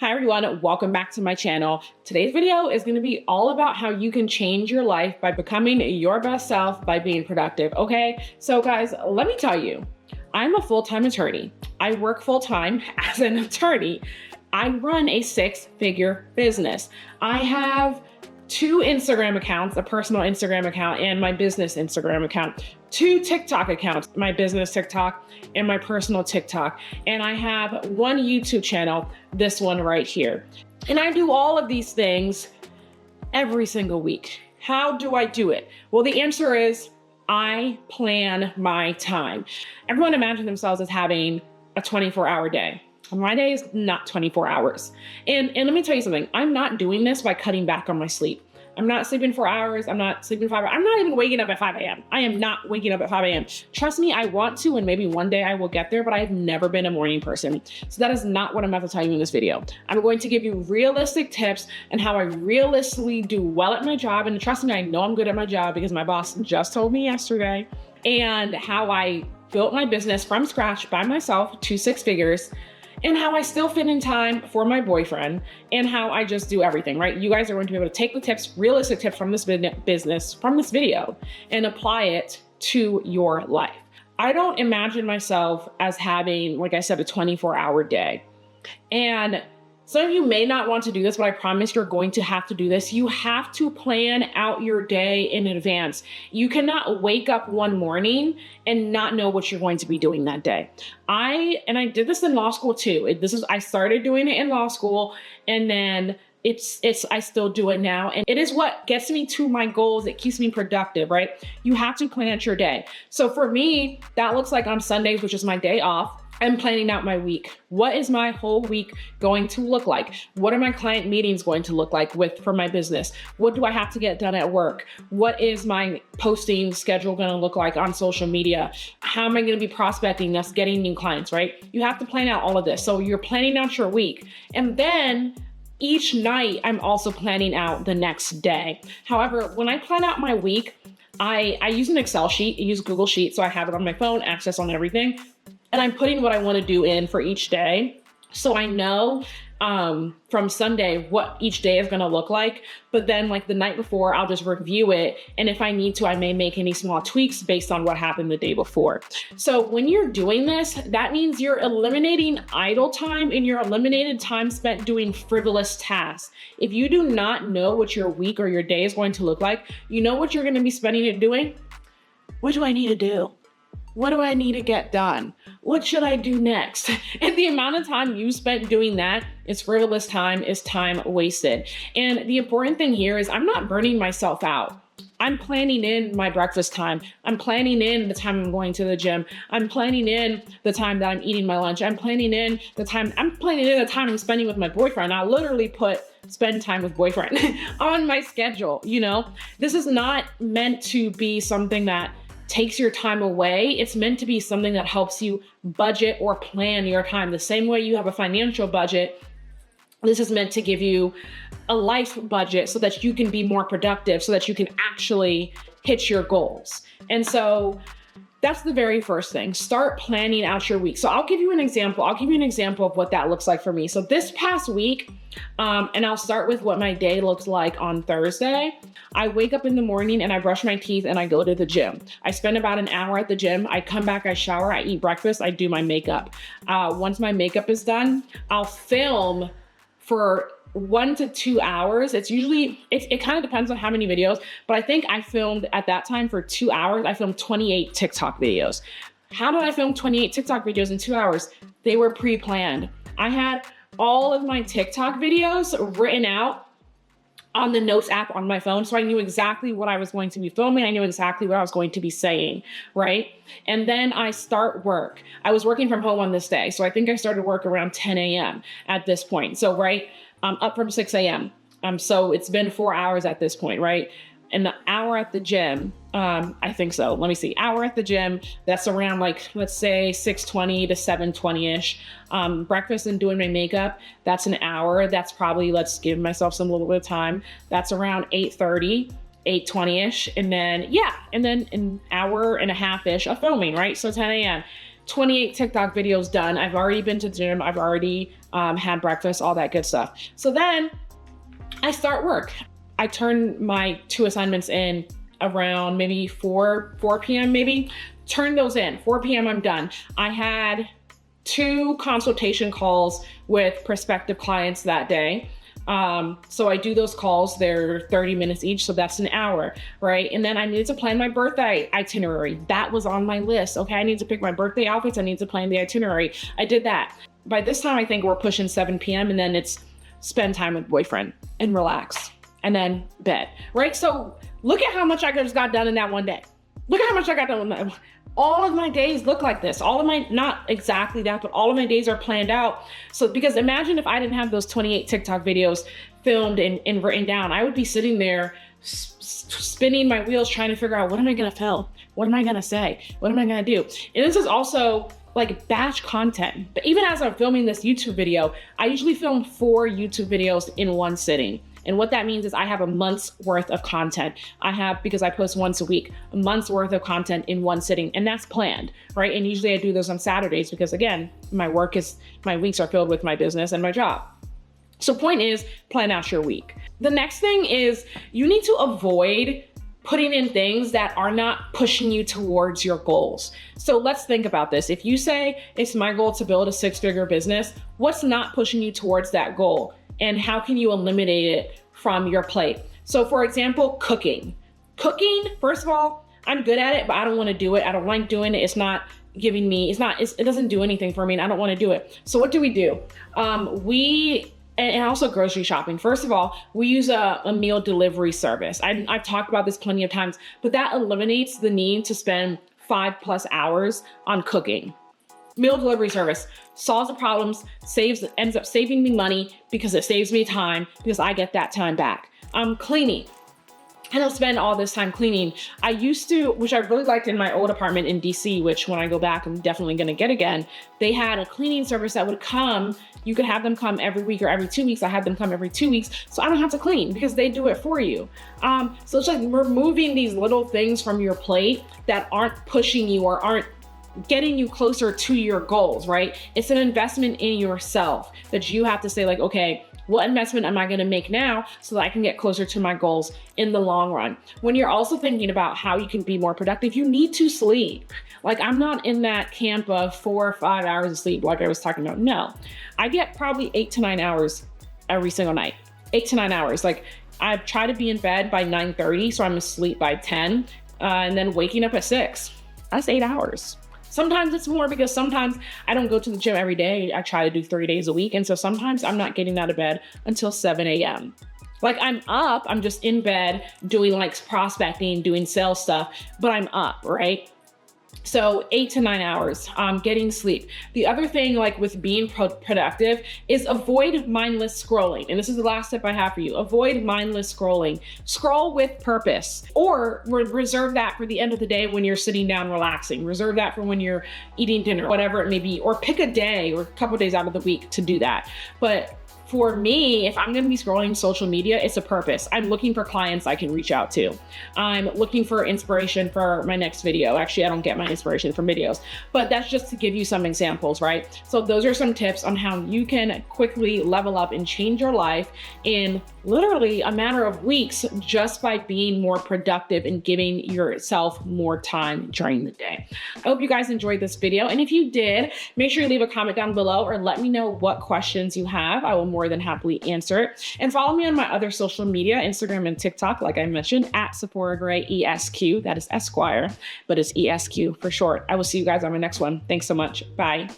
Hi everyone, welcome back to my channel. Today's video is going to be all about how you can change your life by becoming your best self by being productive, okay? So guys, let me tell you, I'm a full-time attorney. I work full-time as an attorney. I run a six-figure business. I have two Instagram accounts, a personal Instagram account and my business Instagram account, two TikTok accounts, my business TikTok and my personal TikTok. And I have one YouTube channel, this one right here. And I do all of these things every single week. How do I do it? Well, the answer is I plan my time. Everyone imagine themselves as having a 24-hour day. My day is not 24 hours. And let me tell you something, I'm not doing this by cutting back on my sleep. I'm not sleeping 4 hours. I'm not sleeping 5 hours. I'm not even waking up at 5 a.m. I am not waking up at 5 a.m. Trust me, I want to, and maybe one day I will get there, but I've never been a morning person. So that is not what I'm about to tell you in this video. I'm going to give you realistic tips and how I realistically do well at my job. And trust me, I know I'm good at my job because my boss just told me yesterday, and how I built my business from scratch by myself to six figures, and how I still fit in time for my boyfriend, and how I just do everything, right? You guys are going to be able to take the tips, realistic tips from this business, from this video, and apply it to your life. I don't imagine myself as having, like I said, a 24-hour day. And some of you may not want to do this, but I promise you're going to have to do this. You have to plan out your day in advance. You cannot wake up one morning and not know what you're going to be doing that day. I did this in law school too. I started doing it in law school, and then I still do it now. And it is what gets me to my goals. It keeps me productive, right? You have to plan out your day. So for me, that looks like on Sundays, which is my day off, I'm planning out my week. What is my whole week going to look like? What are my client meetings going to look like for my business? What do I have to get done at work? What is my posting schedule going to look like on social media? How am I going to be prospecting? That's getting new clients, right? You have to plan out all of this. So you're planning out your week. And then each night, I'm also planning out the next day. However, when I plan out my week, I use an Excel sheet, I use Google Sheets, so I have it on my phone, access on everything. And I'm putting what I want to do in for each day. So I know from Sunday what each day is going to look like. But then like the night before, I'll just review it. And if I need to, I may make any small tweaks based on what happened the day before. So when you're doing this, that means you're eliminating idle time and you're eliminating time spent doing frivolous tasks. If you do not know what your week or your day is going to look like, you know what you're going to be spending it doing? What do I need to do? What do I need to get done? What should I do next? And the amount of time you spent doing that is frivolous time, is time wasted. And the important thing here is I'm not burning myself out. I'm planning in my breakfast time. I'm planning in the time I'm going to the gym. I'm planning in the time that I'm eating my lunch. I'm planning in the time I'm spending with my boyfriend. I literally put spend time with boyfriend on my schedule, you know? This is not meant to be something that takes your time away. It's meant to be something that helps you budget or plan your time. The same way you have a financial budget, this is meant to give you a life budget so that you can be more productive, so that you can actually hit your goals. And so that's the very first thing. Start planning out your week. So I'll give you an example. I'll give you an example of what that looks like for me. So this past week, and I'll start with what my day looks like on Thursday. I wake up in the morning and I brush my teeth and I go to the gym. I spend about an hour at the gym. I come back, I shower, I eat breakfast, I do my makeup. Once my makeup is done, I'll film for 1 to 2 hours. It's usually, it kind of depends on how many videos, but I think I filmed at that time for 2 hours. I filmed 28 TikTok videos. How did I film 28 TikTok videos in 2 hours? They were pre-planned. I had all of my TikTok videos written out on the notes app on my phone. So I knew exactly what I was going to be filming. I knew exactly what I was going to be saying, right? And then I start work. I was working from home on this day. So I think I started work around 10 a.m. at this point. So, right, I'm up from 6 a.m. So it's been 4 hours at this point, right? And the hour at the gym, I think so. Let me see, hour at the gym, that's around like, let's say 6:20 to 7:20-ish. Breakfast and doing my makeup, that's an hour. That's probably, let's give myself some little bit of time. That's around 8:30, 8:20-ish. And then, yeah, and then an hour and a half-ish of filming, right? So 10 a.m. 28 TikTok videos done. I've already been to the gym. I've already had breakfast, all that good stuff. So then I start work. I turn my 2 assignments in around maybe 4 p.m. maybe. Turn those in, 4 p.m. I'm done. I had 2 consultation calls with prospective clients that day. So I do those calls, they're 30 minutes each, so that's an hour, right? And then I needed to plan my birthday itinerary. That was on my list. Okay, I need to pick my birthday outfits, I need to plan the itinerary. I did that. By this time, I think we're pushing 7 p.m. and then it's spend time with boyfriend and relax and then bed, right? So look at how much I just got done in that one day. Look at how much I got done in that. All of my days look like this. All of my, not exactly that, but all of my days are planned out. So, because imagine if I didn't have those 28 TikTok videos filmed and written down, I would be sitting there spinning my wheels trying to figure out, what am I gonna film? What am I gonna say? What am I gonna do? And this is also like batch content. But even as I'm filming this YouTube video, I usually film 4 YouTube videos in one sitting. And what that means is I have a month's worth of content. I have, because I post once a week, a month's worth of content in one sitting, and that's planned, right? And usually I do those on Saturdays because again, my weeks are filled with my business and my job. So point is, plan out your week. The next thing is you need to avoid putting in things that are not pushing you towards your goals. So let's think about this. If you say it's my goal to build a 6-figure business, what's not pushing you towards that goal? And how can you eliminate it from your plate? So for example, cooking. Cooking, first of all, I'm good at it, but I don't want to do it. I don't like doing it. It's not giving me, it doesn't do anything for me and I don't want to do it. So what do? And also grocery shopping. First of all, we use a meal delivery service. I've talked about this plenty of times, but that eliminates the need to spend 5+ hours on cooking. Meal delivery service solves the problems, ends up saving me money because it saves me time because I get that time back. Cleaning. I don't spend all this time cleaning. I used to, which I really liked in my old apartment in DC, which when I go back, I'm definitely gonna get again. They had a cleaning service that would come. You could have them come every week or every 2 weeks. I had them come every 2 weeks, so I don't have to clean because they do it for you. So it's like removing these little things from your plate that aren't pushing you or aren't getting you closer to your goals, right? It's an investment in yourself that you have to say like, okay, what investment am I gonna make now so that I can get closer to my goals in the long run? When you're also thinking about how you can be more productive, you need to sleep. Like I'm not in that camp of 4 or 5 hours of sleep like I was talking about. No, I get probably 8 to 9 hours every single night. 8 to 9 hours. Like I try to be in bed by 9:30, so I'm asleep by 10, and then waking up at 6. That's 8 hours. Sometimes it's more because sometimes I don't go to the gym every day. I try to do 3 days a week. And so sometimes I'm not getting out of bed until 7 a.m. Like I'm up, I'm just in bed doing like prospecting, doing sales stuff, but I'm up, right? So 8 to 9 hours, getting sleep. The other thing like with being productive is avoid mindless scrolling. And this is the last tip I have for you. Avoid mindless scrolling. Scroll with purpose, or reserve that for the end of the day when you're sitting down relaxing. Reserve that for when you're eating dinner, whatever it may be, or pick a day or a couple days out of the week to do that. But for me, if I'm gonna be scrolling social media, it's a purpose. I'm looking for clients I can reach out to. I'm looking for inspiration for my next video. Actually, I don't get my inspiration from videos, but that's just to give you some examples, right? So those are some tips on how you can quickly level up and change your life in literally a matter of weeks just by being more productive and giving yourself more time during the day. I hope you guys enjoyed this video. And if you did, make sure you leave a comment down below or let me know what questions you have. I will more than happily answer it. And follow me on my other social media, Instagram and TikTok, like I mentioned, at Sephora Gray ESQ. That is Esquire, but it's ESQ for short. I will see you guys on my next one. Thanks so much. Bye.